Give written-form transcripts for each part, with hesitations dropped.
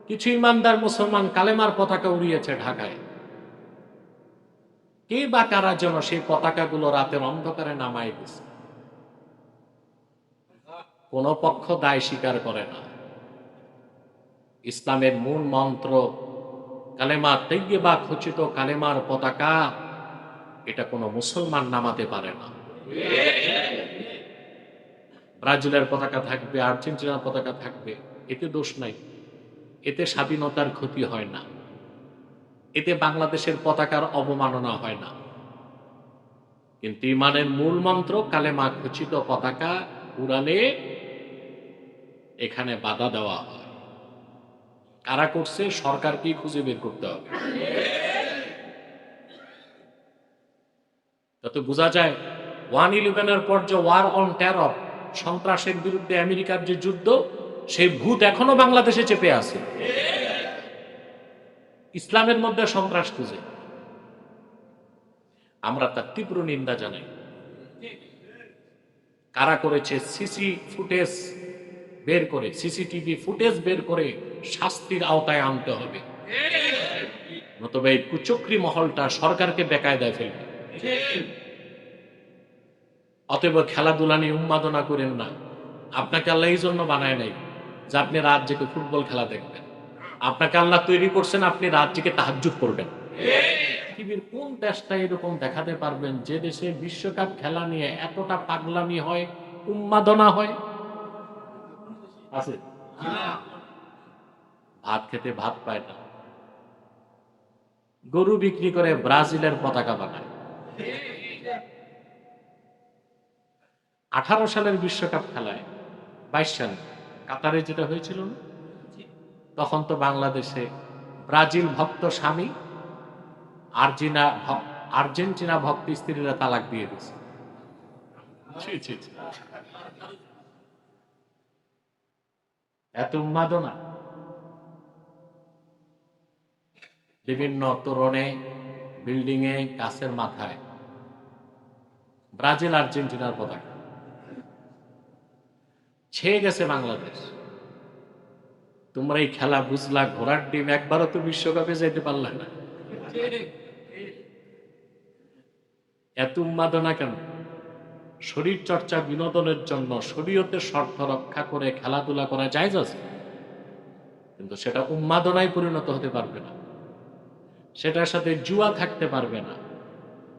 কিছু ইমানদার মুসলমান কালেমার পতাকা উড়িয়েছে ঢাকায়। কে বা কারা যেন সেই পতাকাগুলো রাতের অন্ধকারে নামাই দিছে। কোন পক্ষ দায় স্বীকার করে না। ইসলামের মূল মন্ত্র কালেমা তাইয়্যিবা খচিত কালেমার পতাকা, এটা কোনো মুসলমান নামাতে পারে না। ব্রাজিলের পতাকা থাকবে, আর্জেন্টিনার পতাকা থাকবে, এতে দোষ নাই, এতে স্বাধীনতার ক্ষতি হয় না, এতে বাংলাদেশের পতাকার অবমাননা হয় না। কিন্তু ইমানের মূল মন্ত্র কালেমা খচিত পতাকা উড়ালে এখানে বাধা দেওয়া হয়। কারা করছে? সরকারকেই খুঁজে বের করতে হবে। যাতে বোঝা যায় 1/11-এর পর যে ওয়ার অন টেরর, সন্ত্রাসের বিরুদ্ধে আমেরিকার যে যুদ্ধ, সেই ভূত এখনো বাংলাদেশে চেপে আছে। ইসলামের মধ্যে সন্ত্রাস খুঁজে, আমরা তার তীব্র নিন্দা জানাই। কারা করেছে? সিসিটিভি ফুটেজ বের করে শাস্তির আওতায় আনতে হবে, নতুবা এই কুচক্রী মহলটা সরকারকে বেকায়দায় ফেলবে। অতএব খেলাধুলা নিয়ে উন্মাদনা করেন না। আপনাকে আল্লাহ এই জন্য বানায় নাই যে আপনি রাত জেগে ফুটবল খেলা দেখবেন। আপনাকে আল্লাহ তৈরি করছেন আপনি রাত জেগে তাহাজ্জুদ করবেন। পৃথিবীর কোন দেশটা এরকম দেখাতে পারবেন যে দেশে বিশ্বকাপ খেলা নিয়ে এতটা পাগলামি হয়, উন্মাদনা হয়? আছে? ভাত খেতে ভাত পায় না, গরু বিক্রি করে ব্রাজিলের পতাকা বানায়। 18 সালের বিশ্বকাপ খেলায়, 22 সালে কাতারে যেটা হয়েছিল না, তখন তো বাংলাদেশে ব্রাজিল ভক্ত স্বামী আর্জেন্টিনা ভক্ত স্ত্রীরা তালাক দিয়ে দিচ্ছে। এত উন্মাদনা। বিভিন্ন তোরণে, বিল্ডিং এ, গাছের মাথায় ব্রাজিল আর্জেন্টিনার পতাকা ছেয়ে গেছে বাংলাদেশ। তোমরা এই খেলা বুঝলা, ঘোড়ার ডিম, একবারও তো বিশ্বকাপে যেতে পারলা না। এত উন্মাদনা কেন? শরীর চর্চা বিনোদনের জন্য শরীয়তের শর্ত রক্ষা করে খেলাধুলা করা জায়েজ আছে, কিন্তু সেটা উন্মাদনায় পরিণত হতে পারবে না, সেটার সাথে জুয়া থাকতে পারবে না,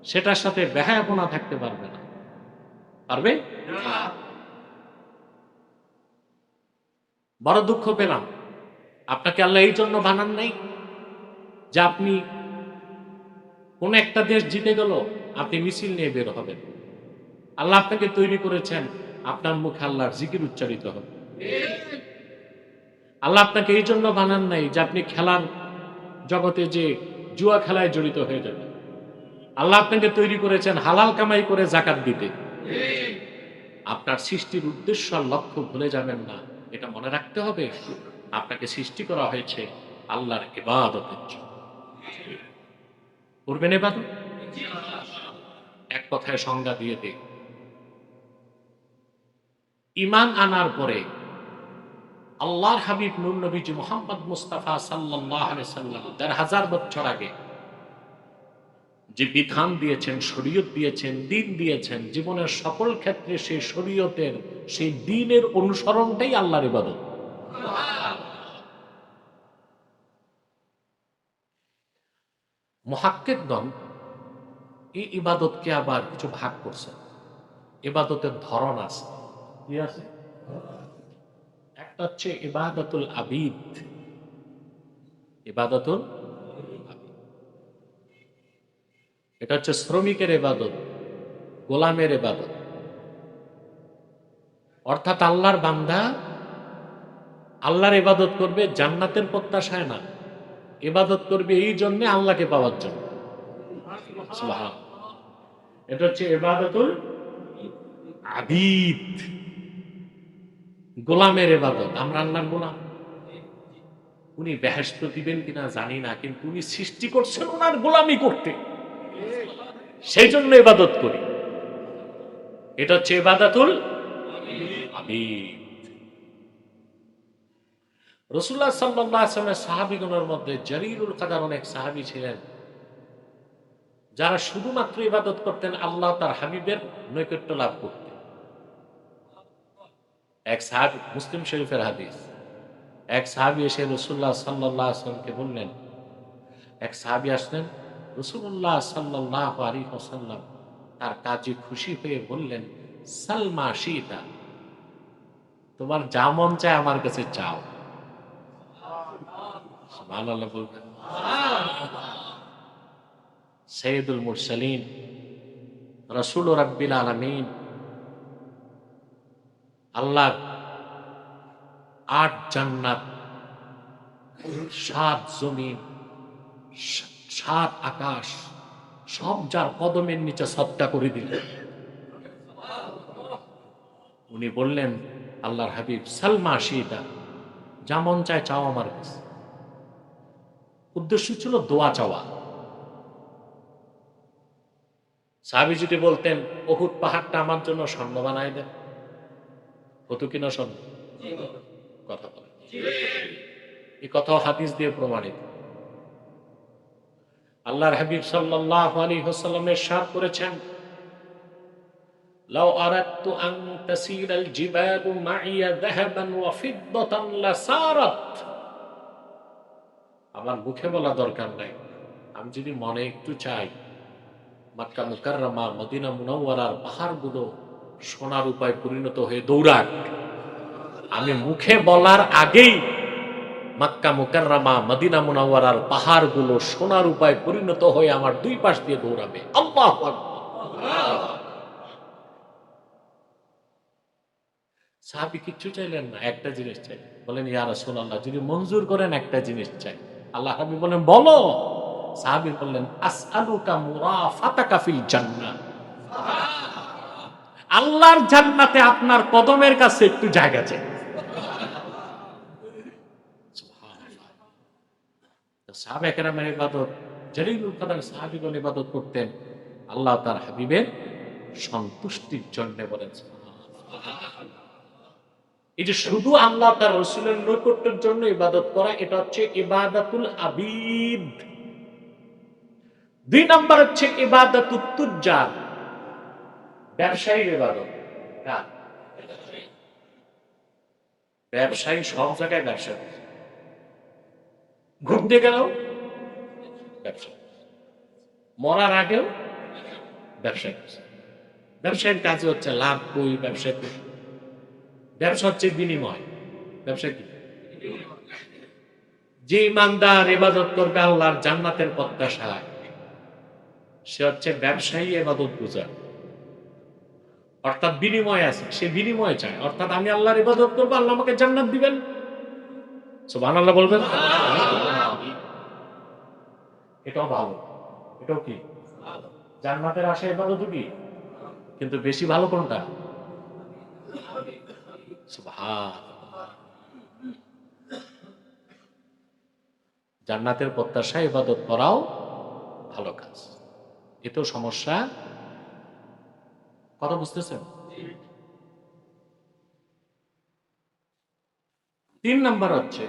সেটার সাথে বেহায়াপনা থাকতে পারবে না। পারবে? বড় দুঃখ পেলাম। আপনাকে আল্লাহ এই জন্য বানান নাই যে আপনি কোন একটা দেশ জিতে গেল আপনি মিছিল নিয়ে বের হবেন। আল্লাহ আপনাকে তৈরি করেছেন আপনার মুখে আল্লাহর জিকির উচ্চারিত হবে। আল্লাহ আপনাকে এই জন্য বানান নাই যে আপনি খেলার জগতে যে জুয়া খেলায় জড়িত হয়ে যাবেন। আল্লাহ আপনাকে তৈরি করেছেন হালাল কামাই করে জাকাত দিতে। আপনার সৃষ্টির উদ্দেশ্য আর লক্ষ্য ভুলে যাবেন না, এটা মনে রাখতে হবে। আপনাকে সৃষ্টি করা হয়েছে আল্লাহর ইবাদতের জন্য। করবেন ইবাদত? এক কথায় সংজ্ঞা দিয়ে দিই, ঈমান আনার পরে আল্লাহর হাবিব নূর নবীজি মুহাম্মদ মুস্তাফা সাল্লাল্লাহু আলাইহি সাল্লাম ১৫০০ বছর আগে যে বিধান দিয়েছেন, শরীয়ত দিয়েছেন, দ্বীন দিয়েছেন, জীবনের সকল ক্ষেত্রে সেই শরীয়তের, সেই দ্বীনের অনুসরণটাই আল্লাহর ইবাদত। মুহাক্কিকগণ এই ইবাদতকে আবার কিছু ভাগ করছেন। ইবাদতের ধরন আছে। কি আছে? একটা হচ্ছে ইবাদতুল আবিদ। ইবাদতুল আবিদ, এটা হচ্ছে শ্রমিকের ইবাদত, গোলামের ইবাদত। অর্থাৎ আল্লাহর বান্দা আল্লাহর ইবাদত করবে জান্নাতের প্রত্যাশায় না, ইবাদত করবে এই জন্য আল্লাহকে পাওয়ার জন্য। সুবহানাল্লাহ। এটা হচ্ছে ইবাদতুল আবিদ, গোলামের ইবাদত। আমরা আল্লাহর গোলাম। উনি বেহেশত দিবেন কিনা জানি না, কিন্তু উনি সৃষ্টি করছেন ওনার গোলামি করতে, সেই জন্য ইবাদত করি। এটা হচ্ছে ইবাদতুল আবিদ। রাসূলুল্লাহ সাল্লাল্লাহু আলাইহি ওয়াসাল্লামের সাহাবীগণের মধ্যে জারিরুল কাদার অনেক সাহাবী ছিলেন, যারা শুধুমাত্র ইবাদত করতেন আল্লাহ তার হাবিবের নৈকট্য লাভ করতে। এক সাহাবী, মুসলিম শরীফের হাদিস, এক সাহাবী এসে রাসূলুল্লাহ সাল্লাল্লাহু আলাইহি ওয়াসাল্লামকে বললেন, এক সাহাবী আসলেন, রাসূলুল্লাহ সাল্লাল্লাহু আলাইহি ওয়াসাল্লাম তার কাজে খুশি হয়ে বললেন, সালমা শিতা, তোমার যা মন চায় আমার কাছে চাও। সুবহানাল্লাহ বলবেন। সৈয়দুল মুরসালিন, রাসূল রাব্বিল আলামিন, আল্লাহ ৮ জান্নাত, ৭ জমিন, ৭ আকাশ সব যার কদমের নিচে সদকা করে দিলেন। উনি বললেন, আল্লাহর হাবিব, সালমা শিতা, যা মন চায় চাও আমার কাছে। উদ্দেশ্য ছিল দোয়া চাওয়া। সাহাবী যদি বলতেন, উহুদ পাহাড়টা আমার জন্য স্বর্ণ বানায় দেন, হতো কিনা স্বর্ণ? কথা বলেন। এই কথাও হাদিস দিয়ে প্রমাণিত। আল্লাহর হাবিব সাল্লাল্লাহু আলাইহি ওয়াসাল্লাম ইরশাদ করেছেন, লাউ আরাদতু আন তাসীরাল জিবালু মাইয়া যাহাবান ওয়া ফিদ্দাতান লাসারাত। আমার মুখে বলা দরকার নাই, আমি যদি মনে একটু চাই মক্কা মুকাররমা মদিনা মুনাওয়ারার পাহাড়গুলো সোনার রূপায় পরিণত হয়ে দৌড়াক, আমি মুখে বলার আগেই মক্কা মুকাররমা মদিনা মুনাওয়ারার পাহাড়গুলো সোনার রূপায় পরিণত হয়ে আমার দুই পাশ দিয়ে দৌড়াবে। আল্লাহু আকবার। সাহাবী কিচ্ছু চাইলেন না, একটা জিনিস চাই। বলেন, ইয়া রাসূলুল্লাহ, যদি মঞ্জুর করেন একটা জিনিস চাই। আল্লাহ হাবিব বলেন, বলো। সাহাবী বললেন, আসআলুকা মুরাফাতাকা ফিল জান্নাহ, আল্লাহর জান্নাতে আপনার কদমের কাছে একটু জায়গা চাই। সুবহানাল্লাহ। সাহাবায়ে কেরামের ইবাদত, জালিলুল কাদার সাহাবীগণ ইবাদত করতেন আল্লাহ তার হাবিবের সন্তুষ্টির জন্য। বলেন সুবহানাল্লাহ। এই যে শুধু আল্লাহ তার রাসূলের নৈকট্যের জন্য ইবাদত করা, এটা হচ্ছে ইবাদাতুল আবিদ। ২ নাম্বার হচ্ছে ইবাদাতুত তুজ্জার, ব্যবসায়ীর ইবাদত। ব্যবসায়ী সব জায়গায় ব্যবসা করে, ঘুরতে গেলেও ব্যবসা, মরার আগেও ব্যবসা করছে। ব্যবসায়ীর কাজ হচ্ছে লাভ কই, ব্যবসা কই। ব্যবসা হচ্ছে বিনিময়। ব্যবসা কি? যে ইমানদার ইবাদত করবে আল্লাহর জান্নাতের প্রত্যাশায়, সে হচ্ছে ব্যবসায়ী ইবাদত গুজার। অর্থাৎ বিনিময় আছে, সে বিনিময় চায়। অর্থাৎ আমি আল্লাহর ইবাদত করবো, আল্লাহ আমাকে জান্নাত দিবেন। সুবহানাল্লাহ বলবেন। এটাও ভালো, এটাও কি জান্নাতের আশা ইবাদত কি, কিন্তু বেশি ভালো কোনটা? সুবহানাল্লাহ। জান্নাতের প্রত্যাশা ইবাদত করাও ভালো কাজ। এতেও সমস্যা। কথা বুঝতেছেন? ৩ নাম্বার হচ্ছে